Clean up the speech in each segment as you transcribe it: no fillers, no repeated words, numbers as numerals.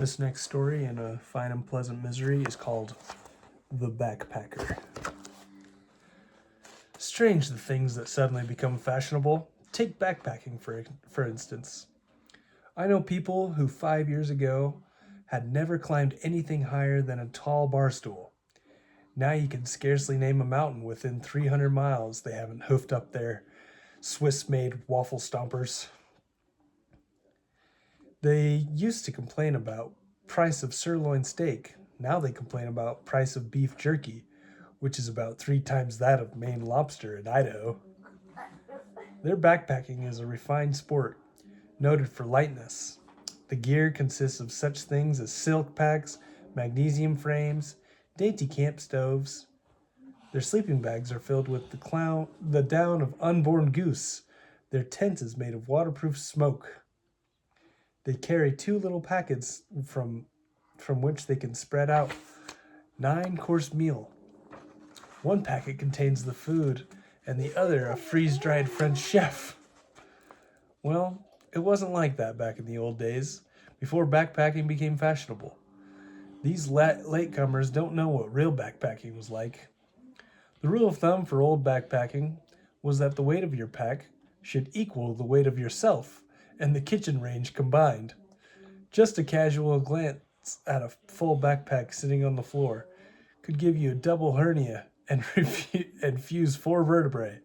This next story in A Fine and Pleasant Misery is called The Backpacker. Strange the things that suddenly become fashionable. Take backpacking, for instance. I know people who 5 years ago had never climbed anything higher than a tall bar stool. Now you can scarcely name a mountain within 300 miles they haven't hoofed up their Swiss-made waffle stompers. They used to complain about price of sirloin steak. Now they complain about price of beef jerky, which is about 3 times that of Maine lobster in Idaho. Their backpacking is a refined sport, noted for lightness. The gear consists of such things as silk packs, magnesium frames, dainty camp stoves. Their sleeping bags are filled with the down of unborn goose. Their tent is made of waterproof smoke. They carry 2 little packets from which they can spread out 9-course meal. One packet contains the food and the other a freeze-dried French chef. Well, it wasn't like that back in the old days, before backpacking became fashionable. These latecomers don't know what real backpacking was like. The rule of thumb for old backpacking was that the weight of your pack should equal the weight of yourself and the kitchen range combined. Just a casual glance at a full backpack sitting on the floor could give you a double hernia and fuse 4 vertebrae.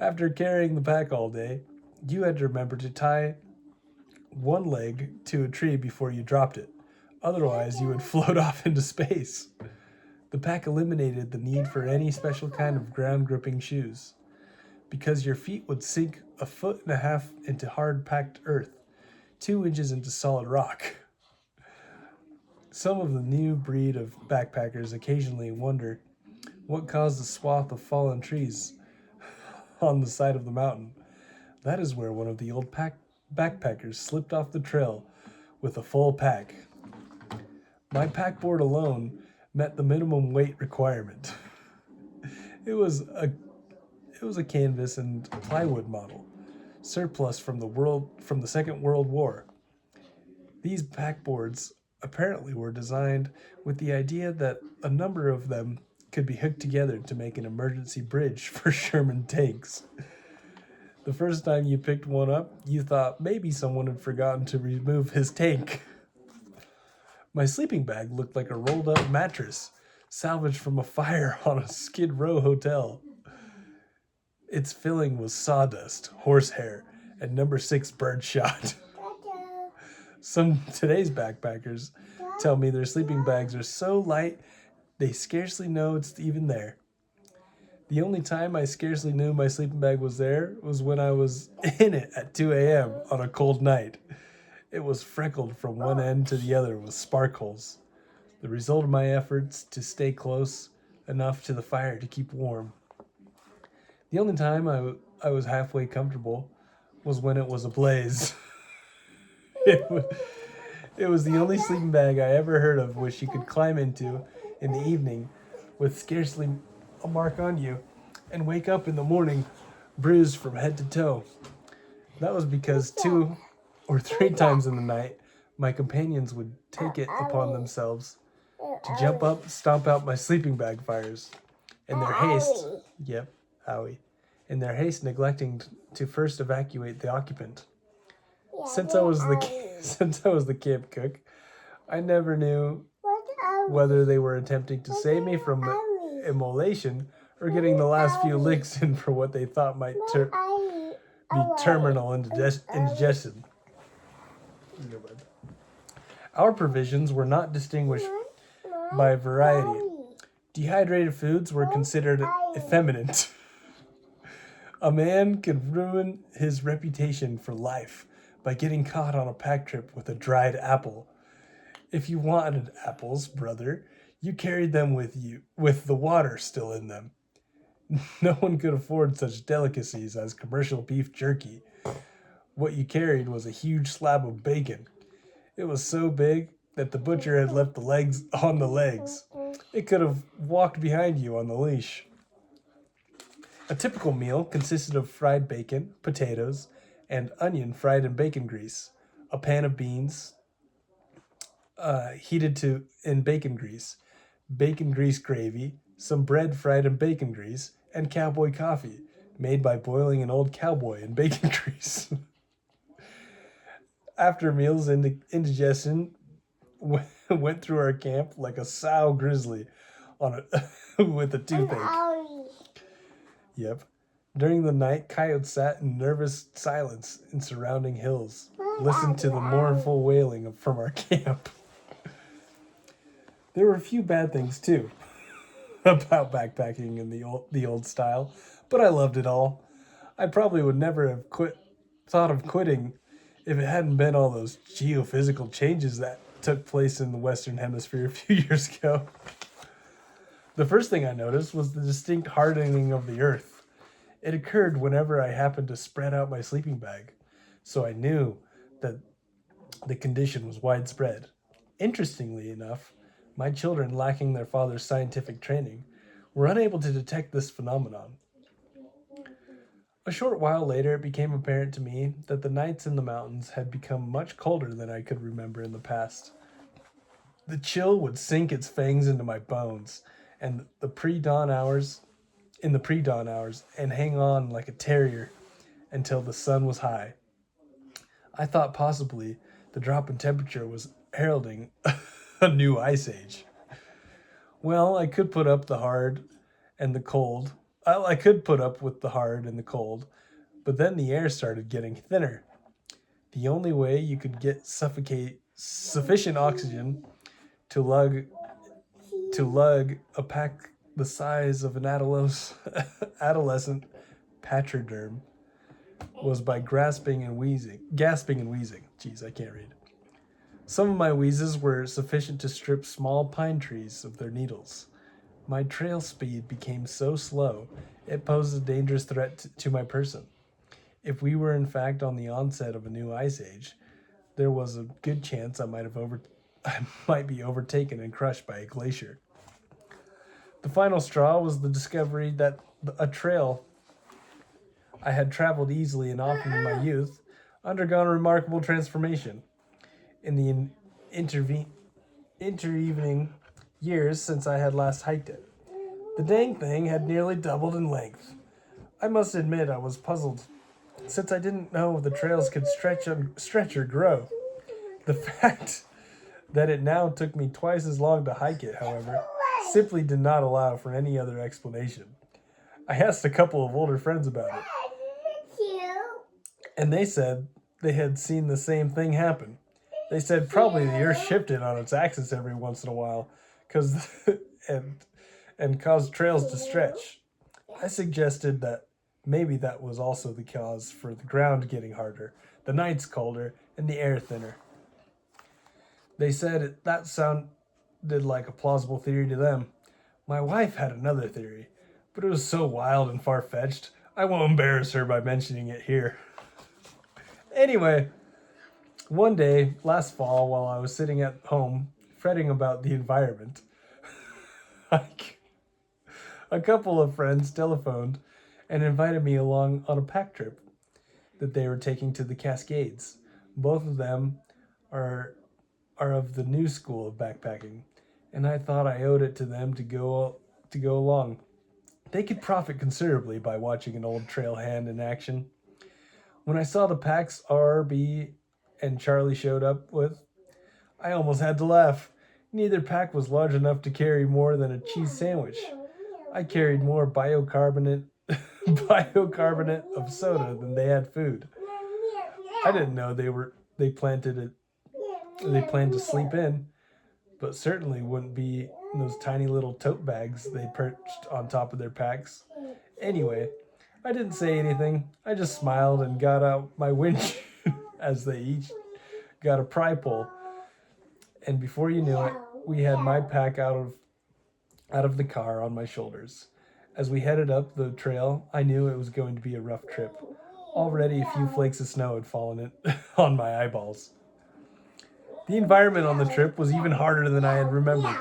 After carrying the pack all day, you had to remember to tie one leg to a tree before you dropped it. Otherwise, you would float off into space. The pack eliminated the need for any special kind of ground-gripping shoes, because your feet would sink 1.5 feet into hard-packed earth, 2 inches into solid rock. Some of the new breed of backpackers occasionally wonder what caused the swath of fallen trees on the side of the mountain. That is where one of the old backpackers slipped off the trail with a full pack. My packboard alone met the minimum weight requirement. It was a canvas and plywood model, surplus from the Second World War. These packboards apparently were designed with the idea that a number of them could be hooked together to make an emergency bridge for Sherman tanks. The first time you picked one up, you thought maybe someone had forgotten to remove his tank. My sleeping bag looked like a rolled up mattress, salvaged from a fire on a Skid Row hotel. Its filling was sawdust, horsehair, and number 6 birdshot. Some today's backpackers tell me their sleeping bags are so light they scarcely know it's even there. The only time I scarcely knew my sleeping bag was there was when I was in it at 2 a.m. on a cold night. It was freckled from one end to the other with spark holes, the result of my efforts to stay close enough to the fire to keep warm. The only time I was halfway comfortable was when it was ablaze. It was the only sleeping bag I ever heard of which you could climb into in the evening with scarcely a mark on you and wake up in the morning bruised from head to toe. That was because 2 or 3 times in the night, my companions would take it upon themselves to jump up, stomp out my sleeping bag fires. In their haste, in their haste neglecting to first evacuate the occupant. Since I was the camp cook, I never knew whether they were attempting to save me from immolation or getting the last few licks in for what they thought might be terminal indigestion. Our provisions were not distinguished by variety. Dehydrated foods were considered effeminate. A man could ruin his reputation for life by getting caught on a pack trip with a dried apple. If you wanted apples, brother, you carried them with you, with the water still in them. No one could afford such delicacies as commercial beef jerky. What you carried was a huge slab of bacon. It was so big that the butcher had left the legs on the legs. It could have walked behind you on the leash. A typical meal consisted of fried bacon, potatoes, and onion fried in bacon grease, a pan of beans, heated to in bacon grease gravy, some bread fried in bacon grease, and cowboy coffee, made by boiling an old cowboy in bacon grease. After meals, indigestion went through our camp like a sow grizzly on a with a toothache. Yep. During the night, coyotes sat in nervous silence in surrounding hills, listened to the mournful wailing from our camp. There were a few bad things too about backpacking in the old style, but I loved it all. I probably would never have thought of quitting if it hadn't been all those geophysical changes that took place in the Western Hemisphere a few years ago. The first thing I noticed was the distinct hardening of the earth. It occurred whenever I happened to spread out my sleeping bag, so I knew that the condition was widespread. Interestingly enough, my children, lacking their father's scientific training, were unable to detect this phenomenon. A short while later, it became apparent to me that the nights in the mountains had become much colder than I could remember in the past. The chill would sink its fangs into my bones, and in the pre-dawn hours, and hang on like a terrier until the sun was high. I thought possibly the drop in temperature was heralding a new ice age. Well, I could put up the hard and the cold. I could put up with the hard and the cold, but then the air started getting thinner. The only way you could get suffocate sufficient oxygen to lug a pack the size of an adolescent pachyderm was by gasping and wheezing. Jeez, I can't read. Some of my wheezes were sufficient to strip small pine trees of their needles. My trail speed became so slow, it posed a dangerous threat to my person. If we were in fact on the onset of a new ice age, there was a good chance I might be overtaken and crushed by a glacier. The final straw was the discovery that a trail I had traveled easily and often in my youth undergone a remarkable transformation in the intervening years since I had last hiked it. The dang thing had nearly doubled in length. I must admit I was puzzled, since I didn't know the trails could stretch or grow. The fact that it now took me twice as long to hike it, however, simply did not allow for any other explanation. I asked a couple of older friends about it, and they said they had seen the same thing happen. They said probably the earth shifted on its axis every once in a while, cause and and caused trails to stretch. I suggested that maybe that was also the cause for the ground getting harder, the nights colder, and the air thinner. They said that sounded like a plausible theory to them. My wife had another theory, but it was so wild and far fetched, I won't embarrass her by mentioning it here. Anyway, one day last fall, while I was sitting at home fretting about the environment, a couple of friends telephoned and invited me along on a pack trip that they were taking to the Cascades. Both of them are of the new school of backpacking, and I thought I owed it to them to go along. They could profit considerably by watching an old trail hand in action. When I saw the packs RB and Charlie showed up with, I almost had to laugh. Neither pack was large enough to carry more than a cheese sandwich. I carried more bicarbonate of soda than they had food. I didn't know they planned to sleep in, but certainly wouldn't be in those tiny little tote bags they perched on top of their packs. Anyway, I didn't say anything. I just smiled and got out my winch as they each got a pry pole. And before you knew it, we had my pack out of the car on my shoulders. As we headed up the trail, I knew it was going to be a rough trip. Already a few flakes of snow had fallen on my eyeballs. The environment on the trip was even harder than I had remembered.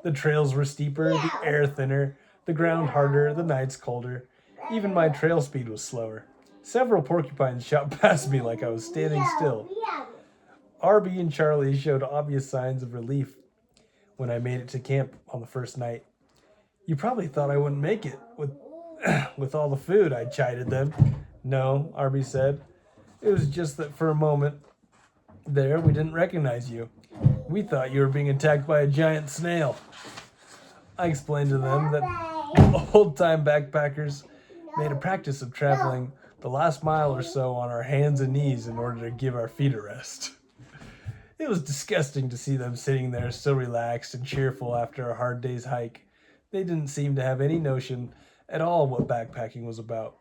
The trails were steeper, the air thinner, the ground harder, the nights colder. Even my trail speed was slower. Several porcupines shot past me like I was standing still. Arby and Charlie showed obvious signs of relief when I made it to camp on the first night. You probably thought I wouldn't make it with all the food, I chided them. No, Arby said. It was just that for a moment there we didn't recognize you. We thought you were being attacked by a giant snail. I explained to them that old-time backpackers made a practice of traveling the last mile or so on our hands and knees in order to give our feet a rest. It was disgusting to see them sitting there so relaxed and cheerful after a hard day's hike. They didn't seem to have any notion at all what backpacking was about.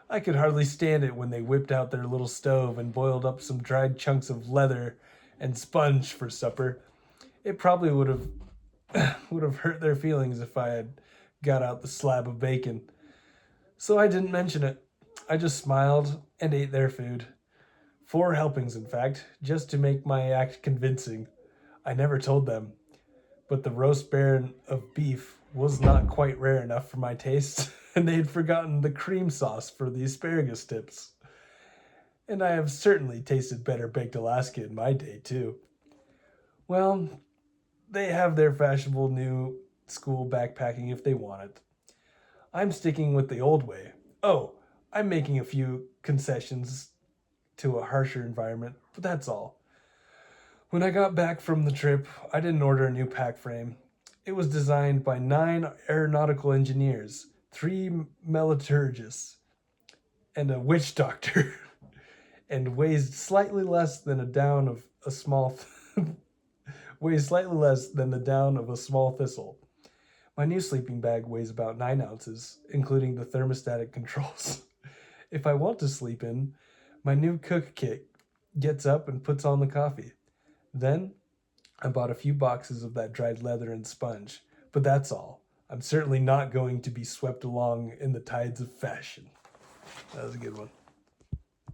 I could hardly stand it when they whipped out their little stove and boiled up some dried chunks of leather and sponge for supper. It probably would have hurt their feelings if I had got out the slab of bacon. So I didn't mention it. I just smiled and ate their food. 4 helpings, in fact, just to make my act convincing. I never told them, but the roast baron of beef was not quite rare enough for my taste, and they had forgotten the cream sauce for the asparagus tips. And I have certainly tasted better baked Alaska in my day, too. Well, they have their fashionable new school backpacking if they want it. I'm sticking with the old way. Oh, I'm making a few concessions to a harsher environment, but that's all. When I got back from the trip, I didn't order a new pack frame. It was designed by 9 aeronautical engineers, 3 metallurgists, and a witch doctor, and weighs slightly less than the down of a small thistle. My new sleeping bag weighs about 9 ounces, including the thermostatic controls. If I want to sleep in, my new cook kit gets up and puts on the coffee. Then I bought a few boxes of that dried leather and sponge, but that's all. I'm certainly not going to be swept along in the tides of fashion. That was a good one.